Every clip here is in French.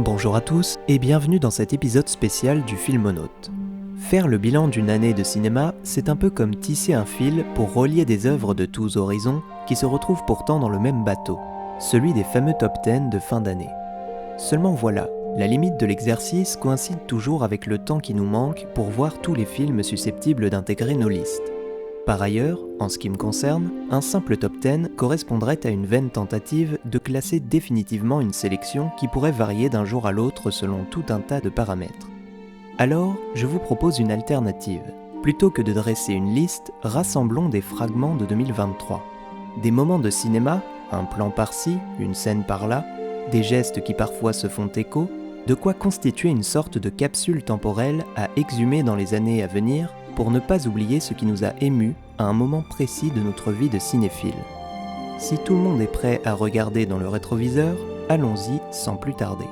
Bonjour à tous et bienvenue dans cet épisode spécial du Filmonaute. Faire le bilan d'une année de cinéma, c'est un peu comme tisser un fil pour relier des œuvres de tous horizons qui se retrouvent pourtant dans le même bateau, celui des fameux top 10 de fin d'année. Seulement voilà, la limite de l'exercice coïncide toujours avec le temps qui nous manque pour voir tous les films susceptibles d'intégrer nos listes. Par ailleurs, en ce qui me concerne, un simple top 10 correspondrait à une vaine tentative de classer définitivement une sélection qui pourrait varier d'un jour à l'autre selon tout un tas de paramètres. Alors, je vous propose une alternative. Plutôt que de dresser une liste, rassemblons des fragments de 2023. Des moments de cinéma, un plan par-ci, une scène par-là, des gestes qui parfois se font écho, de quoi constituer une sorte de capsule temporelle à exhumer dans les années à venir pour ne pas oublier ce qui nous a émus à un moment précis de notre vie de cinéphile. Si tout le monde est prêt à regarder dans le rétroviseur, allons-y sans plus tarder.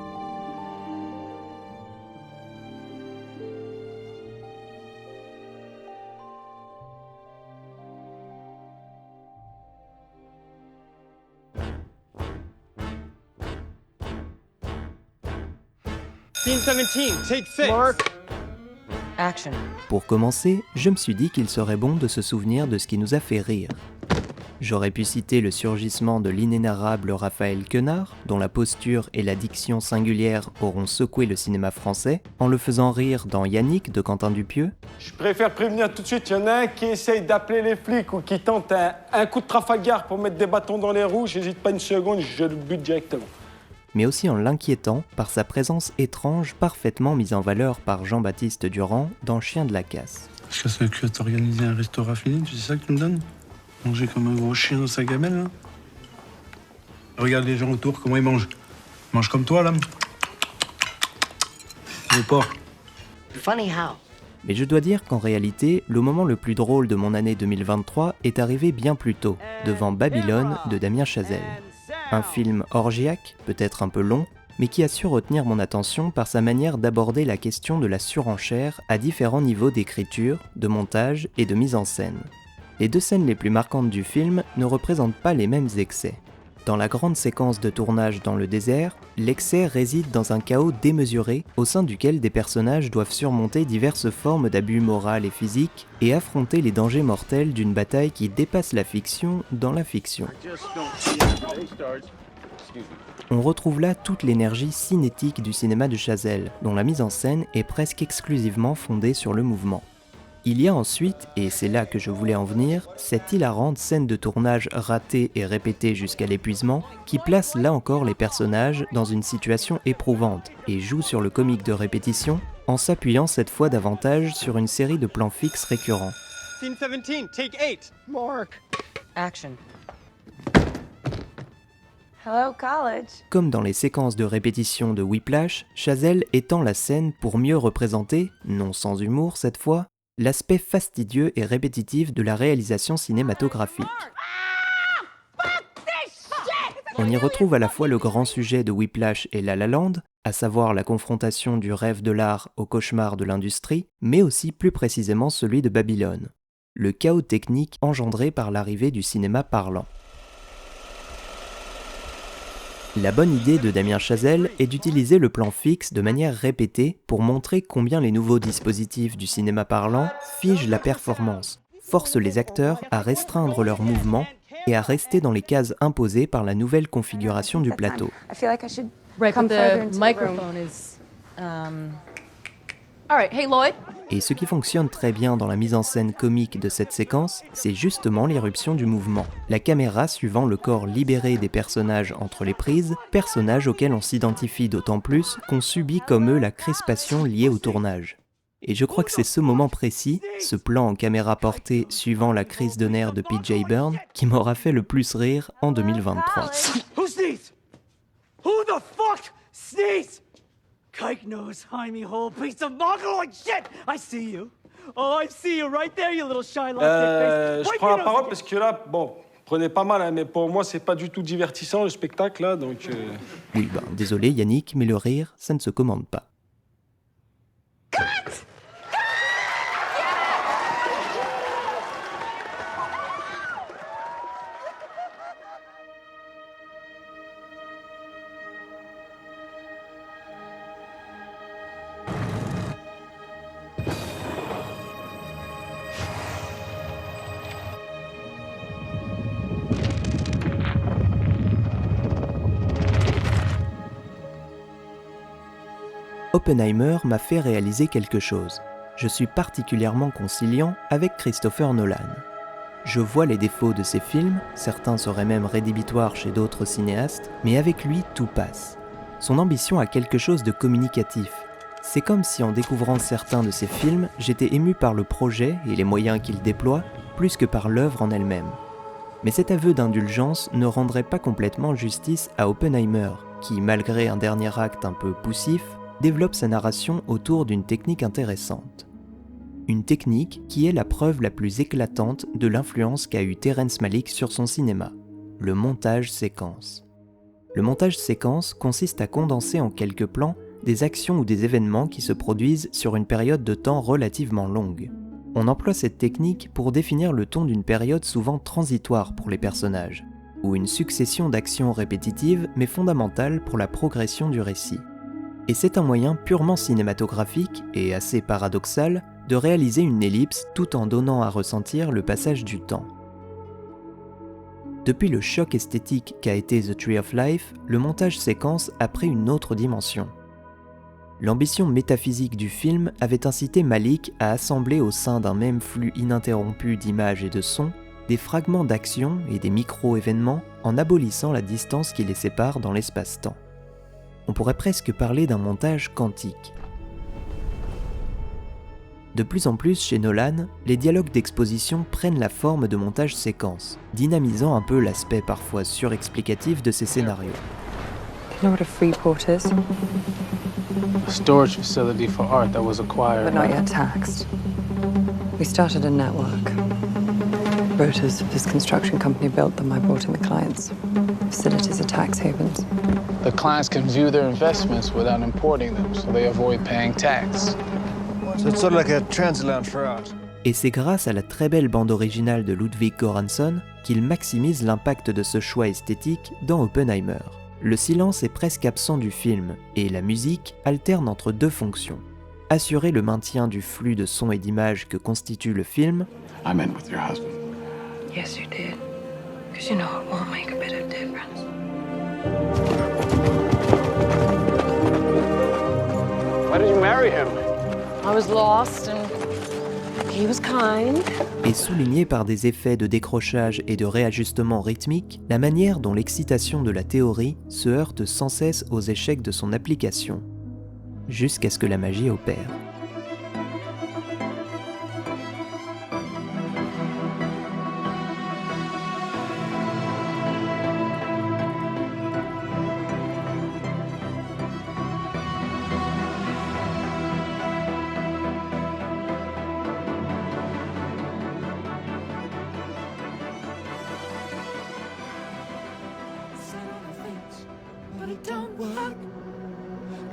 Scene 17, take 6. Mark. Action. Pour commencer, je me suis dit qu'il serait bon de se souvenir de ce qui nous a fait rire. J'aurais pu citer le surgissement de l'inénarrable Raphaël Quenard, dont la posture et la diction singulière auront secoué le cinéma français, en le faisant rire dans Yannick de Quentin Dupieux. Je préfère prévenir tout de suite, il y en a un qui essaye d'appeler les flics ou qui tente un coup de Trafalgar pour mettre des bâtons dans les roues, j'hésite pas une seconde, je le bute directement. Mais aussi en l'inquiétant par sa présence étrange parfaitement mise en valeur par Jean-Baptiste Durand dans Chien de la Casse. Je casse le cul à t'organiser un resto raffiné, tu sais ça que tu me donnes? Manger comme un gros chien dans sa gamelle, là. Regarde les gens autour, comment ils mangent. Ils mangent comme toi, là. Le porc. Funny how. Mais je dois dire qu'en réalité, le moment le plus drôle de mon année 2023 est arrivé bien plus tôt, devant Babylone de Damien Chazelle. Un film orgiaque, peut-être un peu long, mais qui a su retenir mon attention par sa manière d'aborder la question de la surenchère à différents niveaux d'écriture, de montage et de mise en scène. Les deux scènes les plus marquantes du film ne représentent pas les mêmes excès. Dans la grande séquence de tournage dans le désert, l'excès réside dans un chaos démesuré au sein duquel des personnages doivent surmonter diverses formes d'abus moral et physique et affronter les dangers mortels d'une bataille qui dépasse la fiction dans la fiction. On retrouve là toute l'énergie cinétique du cinéma de Chazelle, dont la mise en scène est presque exclusivement fondée sur le mouvement. Il y a ensuite, et c'est là que je voulais en venir, cette hilarante scène de tournage ratée et répétée jusqu'à l'épuisement, qui place là encore les personnages dans une situation éprouvante et joue sur le comique de répétition, en s'appuyant cette fois davantage sur une série de plans fixes récurrents. Scene 17, take 8. Mark. Action. Hello, college. Comme dans les séquences de répétition de Whiplash, Chazelle étend la scène pour mieux représenter, non sans humour cette fois, l'aspect fastidieux et répétitif de la réalisation cinématographique. On y retrouve à la fois le grand sujet de Whiplash et La La Land, à savoir la confrontation du rêve de l'art au cauchemar de l'industrie, mais aussi plus précisément celui de Babylone, le chaos technique engendré par l'arrivée du cinéma parlant. La bonne idée de Damien Chazelle est d'utiliser le plan fixe de manière répétée pour montrer combien les nouveaux dispositifs du cinéma parlant figent la performance, forcent les acteurs à restreindre leurs mouvements et à rester dans les cases imposées par la nouvelle configuration du plateau. Right, but the microphone is. All right, hey Lloyd. Et ce qui fonctionne très bien dans la mise en scène comique de cette séquence, c'est justement l'irruption du mouvement. La caméra suivant le corps libéré des personnages entre les prises, personnages auxquels on s'identifie d'autant plus qu'on subit comme eux la crispation liée au tournage. Et je crois que c'est ce moment précis, ce plan en caméra portée suivant la crise de nerfs de PJ Byrne, qui m'aura fait le plus rire en 2023. Who sneezed? Who the fuck sneezed? Kike nose, himey hole, piece of mongoloid shit! I see you. Oh, I see you right there, you little shy lost face. Je prends la parole parce que là, bon, prenez pas mal, hein, mais pour moi, c'est pas du tout divertissant le spectacle là, donc. Oui, désolé Yannick, mais le rire, ça ne se commande pas. Oppenheimer m'a fait réaliser quelque chose. Je suis particulièrement conciliant avec Christopher Nolan. Je vois les défauts de ses films, certains seraient même rédhibitoires chez d'autres cinéastes, mais avec lui, tout passe. Son ambition a quelque chose de communicatif. C'est comme si en découvrant certains de ses films, j'étais ému par le projet et les moyens qu'il déploie, plus que par l'œuvre en elle-même. Mais cet aveu d'indulgence ne rendrait pas complètement justice à Oppenheimer, qui, malgré un dernier acte un peu poussif, développe sa narration autour d'une technique intéressante. Une technique qui est la preuve la plus éclatante de l'influence qu'a eu Terrence Malick sur son cinéma, le montage séquence. Le montage séquence consiste à condenser en quelques plans des actions ou des événements qui se produisent sur une période de temps relativement longue. On emploie cette technique pour définir le ton d'une période souvent transitoire pour les personnages, ou une succession d'actions répétitives mais fondamentales pour la progression du récit. Et c'est un moyen purement cinématographique et assez paradoxal de réaliser une ellipse tout en donnant à ressentir le passage du temps. Depuis le choc esthétique qu'a été The Tree of Life, le montage séquence a pris une autre dimension. L'ambition métaphysique du film avait incité Malick à assembler au sein d'un même flux ininterrompu d'images et de sons des fragments d'action et des micro-événements en abolissant la distance qui les sépare dans l'espace-temps. On pourrait presque parler d'un montage quantique. De plus en plus chez Nolan, les dialogues d'exposition prennent la forme de montage séquence, dynamisant un peu l'aspect parfois surexplicatif de ces scénarios. You know what a Freeport is? A storage facility for art that was acquired. But not yet taxed. We started a network. Rotors, this construction company built them. I brought in the clients. Facilities are tax havens. The clients can view their investments without importing them, so they avoid paying tax. So it's sort of like a transit lounge for art. Et c'est grâce à la très belle bande originale de Ludwig Göransson qu'il maximise l'impact de ce choix esthétique dans Oppenheimer. Le silence est presque absent du film, et la musique alterne entre deux fonctions. Assurer le maintien du flux de sons et d'images que constitue le film. I met with your husband. Yes, you did. Because you know it won't make a bit of difference. Why did you marry him? I was lost and he was kind. Et souligné par des effets de décrochage et de réajustement rythmique, la manière dont l'excitation de la théorie se heurte sans cesse aux échecs de son application, jusqu'à ce que la magie opère.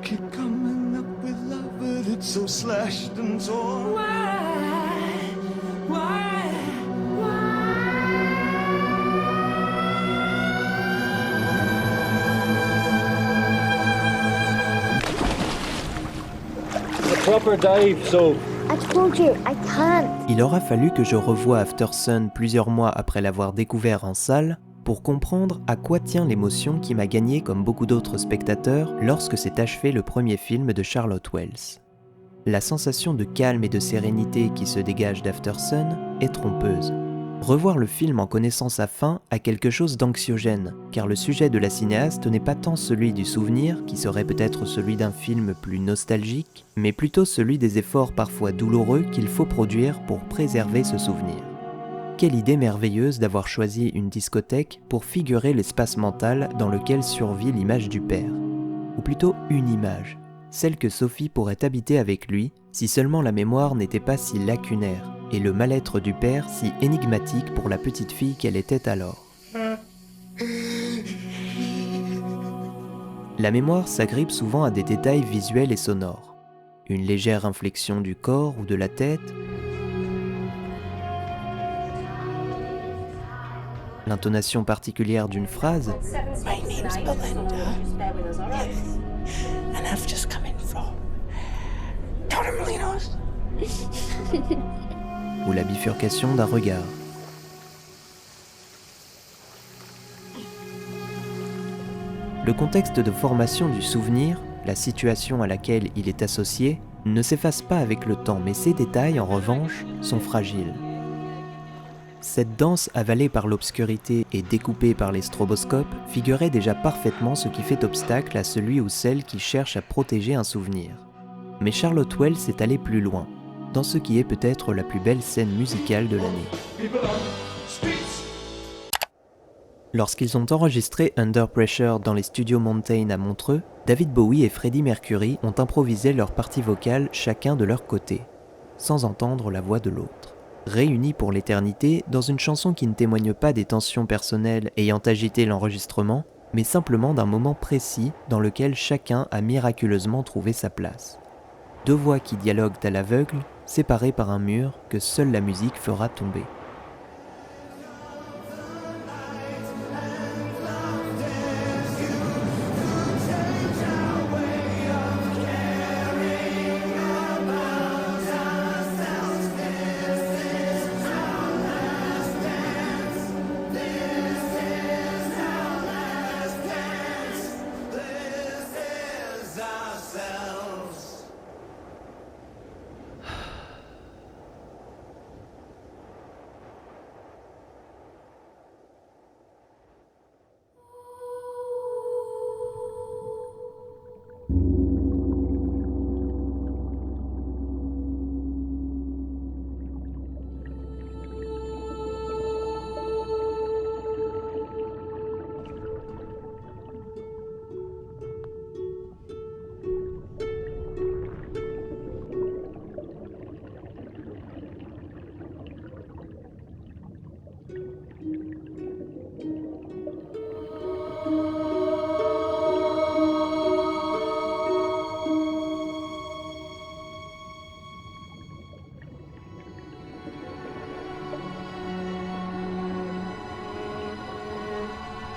Keep coming up with love, but it's so slashed and torn. The proper dive, so. I told you, I can't. Il aura fallu que je revoie After Sun plusieurs mois après l'avoir découvert en salle pour comprendre à quoi tient l'émotion qui m'a gagné comme beaucoup d'autres spectateurs lorsque s'est achevé le premier film de Charlotte Wells. La sensation de calme et de sérénité qui se dégage d'After Sun est trompeuse. Revoir le film en connaissant sa fin a quelque chose d'anxiogène, car le sujet de la cinéaste n'est pas tant celui du souvenir, qui serait peut-être celui d'un film plus nostalgique, mais plutôt celui des efforts parfois douloureux qu'il faut produire pour préserver ce souvenir. Quelle idée merveilleuse d'avoir choisi une discothèque pour figurer l'espace mental dans lequel survit l'image du père. Ou plutôt une image, celle que Sophie pourrait habiter avec lui si seulement la mémoire n'était pas si lacunaire et le mal-être du père si énigmatique pour la petite fille qu'elle était alors. La mémoire s'agrippe souvent à des détails visuels et sonores. Une légère inflexion du corps ou de la tête, l'intonation particulière d'une phrase, My name's Belinda. And I've just come in from Torremolinos. ou la bifurcation d'un regard. Le contexte de formation du souvenir, la situation à laquelle il est associé, ne s'efface pas avec le temps, mais ces détails, en revanche, sont fragiles. Cette danse avalée par l'obscurité et découpée par les stroboscopes figurait déjà parfaitement ce qui fait obstacle à celui ou celle qui cherche à protéger un souvenir. Mais Charlotte Wells est allée plus loin, dans ce qui est peut-être la plus belle scène musicale de l'année. Lorsqu'ils ont enregistré Under Pressure dans les studios Mountain à Montreux, David Bowie et Freddie Mercury ont improvisé leur partie vocale chacun de leur côté, sans entendre la voix de l'autre. Réunis pour l'éternité dans une chanson qui ne témoigne pas des tensions personnelles ayant agité l'enregistrement, mais simplement d'un moment précis dans lequel chacun a miraculeusement trouvé sa place. Deux voix qui dialoguent à l'aveugle, séparées par un mur que seule la musique fera tomber.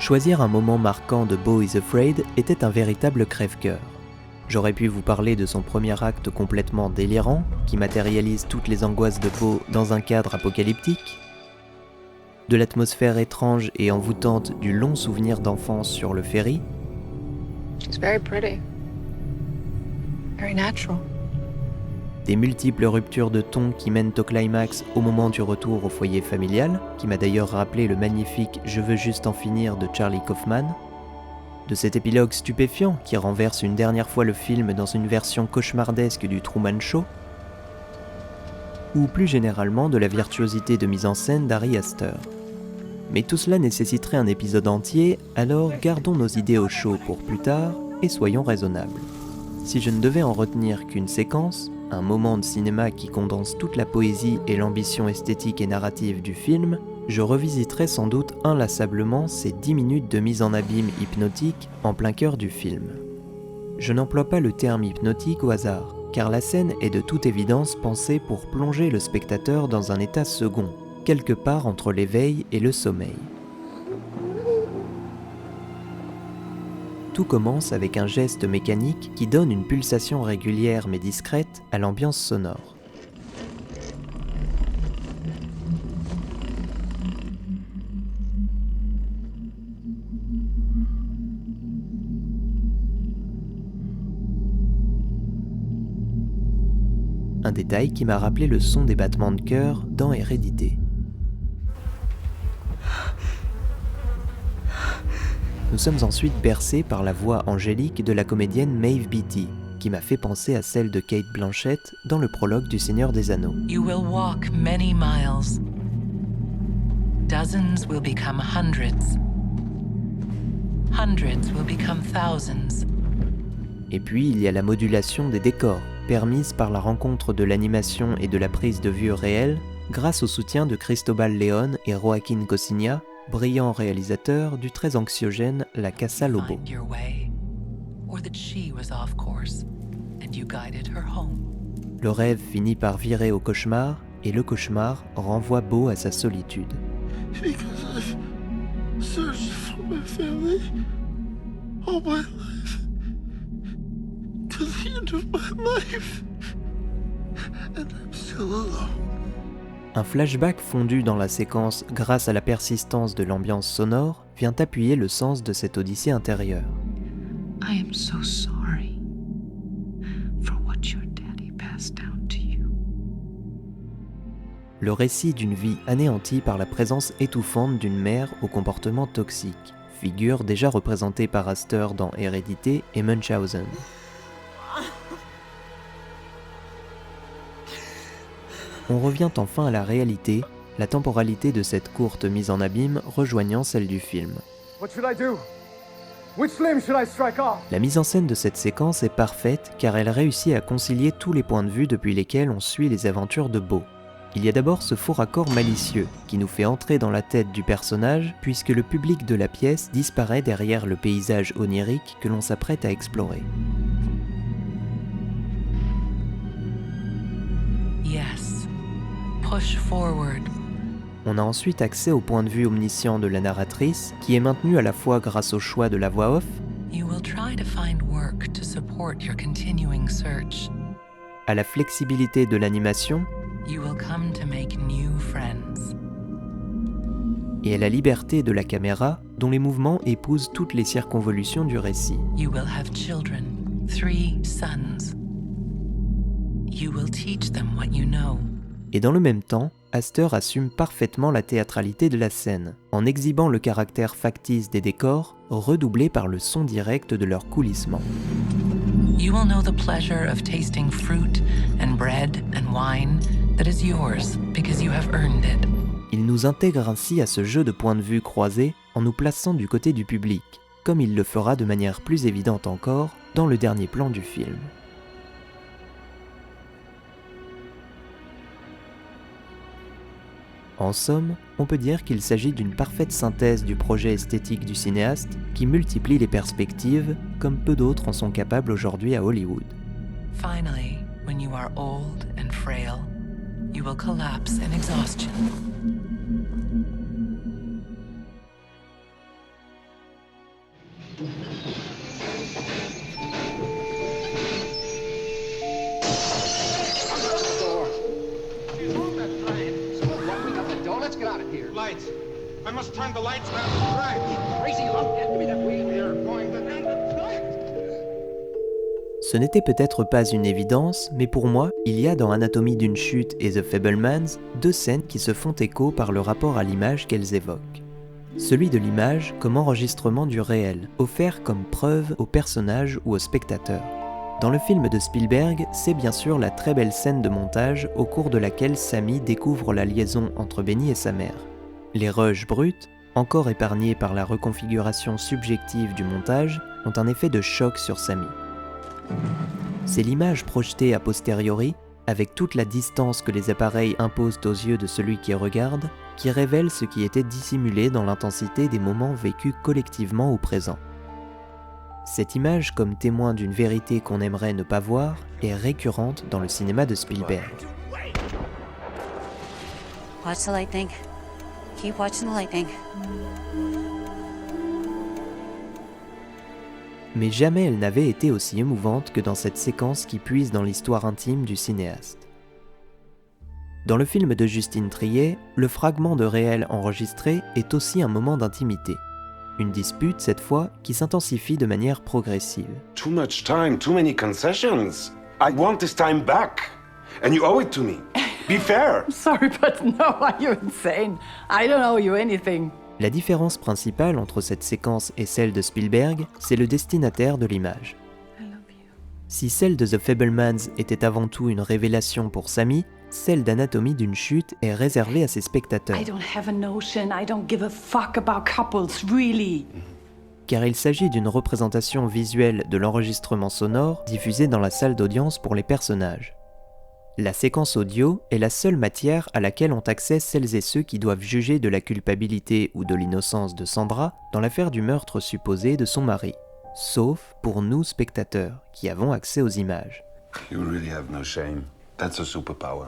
Choisir un moment marquant de Beau is Afraid était un véritable crève-cœur. J'aurais pu vous parler de son premier acte complètement délirant, qui matérialise toutes les angoisses de Beau dans un cadre apocalyptique, de l'atmosphère étrange et envoûtante du long souvenir d'enfance sur le ferry, She's very pretty. Very natural. des multiples ruptures de ton qui mènent au climax au moment du retour au foyer familial, qui m'a d'ailleurs rappelé le magnifique « Je veux juste en finir » de Charlie Kaufman, de cet épilogue stupéfiant qui renverse une dernière fois le film dans une version cauchemardesque du Truman Show, ou plus généralement de la virtuosité de mise en scène d'Ari Aster. Mais tout cela nécessiterait un épisode entier, alors gardons nos idées au chaud pour plus tard et soyons raisonnables. Si je ne devais en retenir qu'une séquence, un moment de cinéma qui condense toute la poésie et l'ambition esthétique et narrative du film, je revisiterais sans doute inlassablement ces 10 minutes de mise en abîme hypnotique en plein cœur du film. Je n'emploie pas le terme hypnotique au hasard, car la scène est de toute évidence pensée pour plonger le spectateur dans un état second, quelque part entre l'éveil et le sommeil. Tout commence avec un geste mécanique qui donne une pulsation régulière mais discrète à l'ambiance sonore. Un détail qui m'a rappelé le son des battements de cœur dans Hérédité. Nous sommes ensuite bercés par la voix angélique de la comédienne Maeve Beatty, qui m'a fait penser à celle de Cate Blanchett dans le prologue du Seigneur des Anneaux. You will walk many miles. Dozens will become hundreds. Hundreds will become thousands. Et puis il y a la modulation des décors, permise par la rencontre de l'animation et de la prise de vue réelle, grâce au soutien de Cristobal León et Joaquín Cosiña, brillants réalisateurs du très anxiogène La Casa Lobo. Le rêve finit par virer au cauchemar, et le cauchemar renvoie Beau à sa solitude. Because I've searched for my family all my life, to the end of my life, and I'm still alone. Un flashback fondu dans la séquence grâce à la persistance de l'ambiance sonore vient appuyer le sens de cette odyssée intérieure. I am so sorry. le récit d'une vie anéantie par la présence étouffante d'une mère au comportement toxique, figure déjà représentée par Astor dans Hérédité et Munchausen. On revient enfin à la réalité, la temporalité de cette courte mise en abîme rejoignant celle du film. La mise en scène de cette séquence est parfaite car elle réussit à concilier tous les points de vue depuis lesquels on suit les aventures de Beau. Il y a d'abord ce faux raccord malicieux qui nous fait entrer dans la tête du personnage puisque le public de la pièce disparaît derrière le paysage onirique que l'on s'apprête à explorer. Yes. Push forward. On a ensuite accès au point de vue omniscient de la narratrice, qui est maintenu à la fois grâce au choix de la voix off, You will try to find work to support your continuing search. à la flexibilité de l'animation You will come to make new friends. et à la liberté de la caméra, dont les mouvements épousent toutes les circonvolutions du récit. You will have children, 3 sons. You will teach them what you know. Et dans le même temps, Astor assume parfaitement la théâtralité de la scène, en exhibant le caractère factice des décors, redoublé par le son direct de leur coulissement. You will know the pleasure of tasting fruit and bread and wine that is yours because you have earned it. Il nous intègre ainsi à ce jeu de points de vue croisés en nous plaçant du côté du public, comme il le fera de manière plus évidente encore dans le dernier plan du film. En somme, on peut dire qu'il s'agit d'une parfaite synthèse du projet esthétique du cinéaste qui multiplie les perspectives comme peu d'autres en sont capables aujourd'hui à Hollywood. Finally, when you are old and frail, you will collapse in exhaustion. I must turn the lights down to black. Crazy lump, give me that wheel. We're going to end the flight. Ce n'était peut-être pas une évidence, mais pour moi, il y a dans Anatomie d'une chute et The Fabelmans 2 scènes qui se font écho par le rapport à l'image qu'elles évoquent. Celui de l'image comme enregistrement du réel, offert comme preuve au personnage ou au spectateur. Dans le film de Spielberg, c'est bien sûr la très belle scène de montage au cours de laquelle Sammy découvre la liaison entre Benny et sa mère. Les rushs bruts, encore épargnés par la reconfiguration subjective du montage, ont un effet de choc sur Sammy. C'est l'image projetée a posteriori, avec toute la distance que les appareils imposent aux yeux de celui qui regarde, qui révèle ce qui était dissimulé dans l'intensité des moments vécus collectivement au présent. Cette image, comme témoin d'une vérité qu'on aimerait ne pas voir, est récurrente dans le cinéma de Spielberg. Watch the lightning. Keep watching the lightning. Mais jamais elle n'avait été aussi émouvante que dans cette séquence qui puise dans l'histoire intime du cinéaste. Dans le film de Justine Triet, le fragment de réel enregistré est aussi un moment d'intimité. Une dispute, cette fois, qui s'intensifie de manière progressive. Too much time, too many concessions. I want this time back. And you owe it to me. Be fair. I'm sorry, but no, are you insane? I don't owe you anything. La différence principale entre cette séquence et celle de Spielberg, c'est le destinataire de l'image. Si celle de The Fabelmans était avant tout une révélation pour Sammy, celle d'Anatomie d'une chute est réservée à ses spectateurs. I don't have a notion, I don't give a fuck about couples, really. Car il s'agit d'une représentation visuelle de l'enregistrement sonore diffusé dans la salle d'audience pour les personnages. La séquence audio est la seule matière à laquelle ont accès celles et ceux qui doivent juger de la culpabilité ou de l'innocence de Sandra dans l'affaire du meurtre supposé de son mari. Sauf pour nous spectateurs, qui avons accès aux images. You really have no shame. That's a superpower.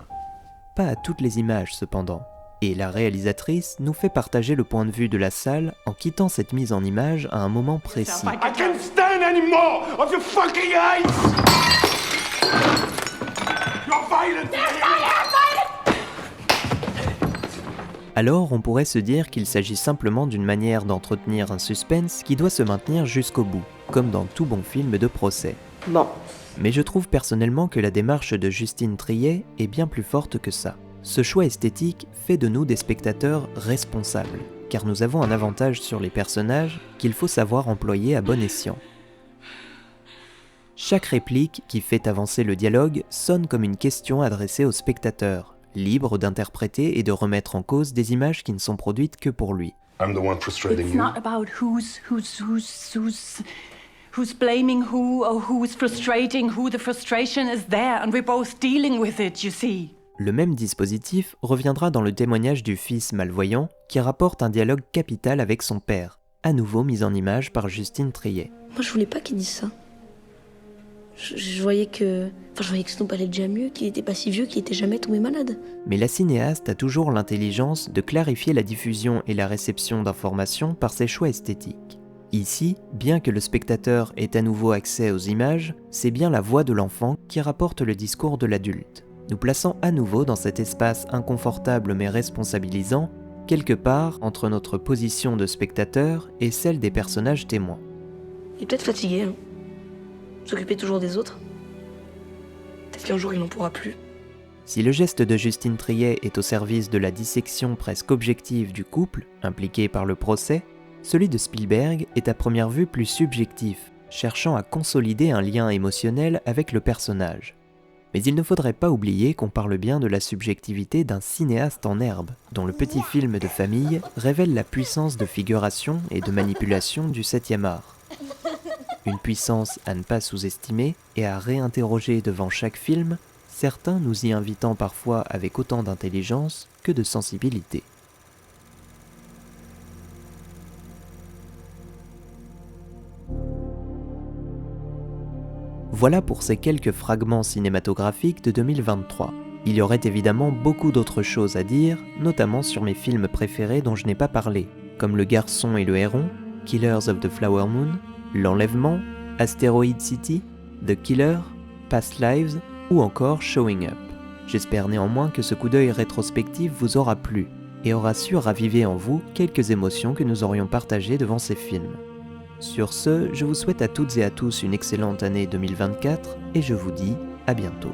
Pas à toutes les images cependant. Et la réalisatrice nous fait partager le point de vue de la salle en quittant cette mise en image à un moment précis. I can't stand any more of your fucking eyes! You're violent! Alors on pourrait se dire qu'il s'agit simplement d'une manière d'entretenir un suspense qui doit se maintenir jusqu'au bout, comme dans tout bon film de procès. Bon. Mais je trouve personnellement que la démarche de Justine Triet est bien plus forte que ça. Ce choix esthétique fait de nous des spectateurs responsables, car nous avons un avantage sur les personnages qu'il faut savoir employer à bon escient. Chaque réplique qui fait avancer le dialogue sonne comme une question adressée au spectateur, libre d'interpréter et de remettre en cause des images qui ne sont produites que pour lui. I'm the one frustrating It's you. not about who's blaming who or who's frustrating who. The frustration is there and we're both dealing with it, you see. Le même dispositif reviendra dans le témoignage du fils malvoyant qui rapporte un dialogue capital avec son père, à nouveau mis en image par Justine Triet. Moi je voulais pas qu'il dise ça. Je voyais que Snoop allait déjà mieux, qu'il était pas si vieux, qu'il était jamais tombé malade. Mais la cinéaste a toujours l'intelligence de clarifier la diffusion et la réception d'informations par ses choix esthétiques. Ici, bien que le spectateur ait à nouveau accès aux images, c'est bien la voix de l'enfant qui rapporte le discours de l'adulte, nous plaçant à nouveau dans cet espace inconfortable mais responsabilisant, quelque part entre notre position de spectateur et celle des personnages témoins. Il est peut-être fatigué, hein. S'occuper toujours des autres. Peut-être qu'un jour il n'en pourra plus. Si le geste de Justine Triet est au service de la dissection presque objective du couple, impliqué par le procès, celui de Spielberg est à première vue plus subjectif, cherchant à consolider un lien émotionnel avec le personnage. Mais il ne faudrait pas oublier qu'on parle bien de la subjectivité d'un cinéaste en herbe, dont le petit film de famille révèle la puissance de figuration et de manipulation du 7e art. Une puissance à ne pas sous-estimer et à réinterroger devant chaque film, certains nous y invitant parfois avec autant d'intelligence que de sensibilité. Voilà pour ces quelques fragments cinématographiques de 2023. Il y aurait évidemment beaucoup d'autres choses à dire, notamment sur mes films préférés dont je n'ai pas parlé, comme Le Garçon et le Héron, Killers of the Flower Moon, L'Enlèvement, Asteroid City, The Killer, Past Lives ou encore Showing Up. J'espère néanmoins que ce coup d'œil rétrospectif vous aura plu et aura su raviver en vous quelques émotions que nous aurions partagées devant ces films. Sur ce, je vous souhaite à toutes et à tous une excellente année 2024 et je vous dis à bientôt.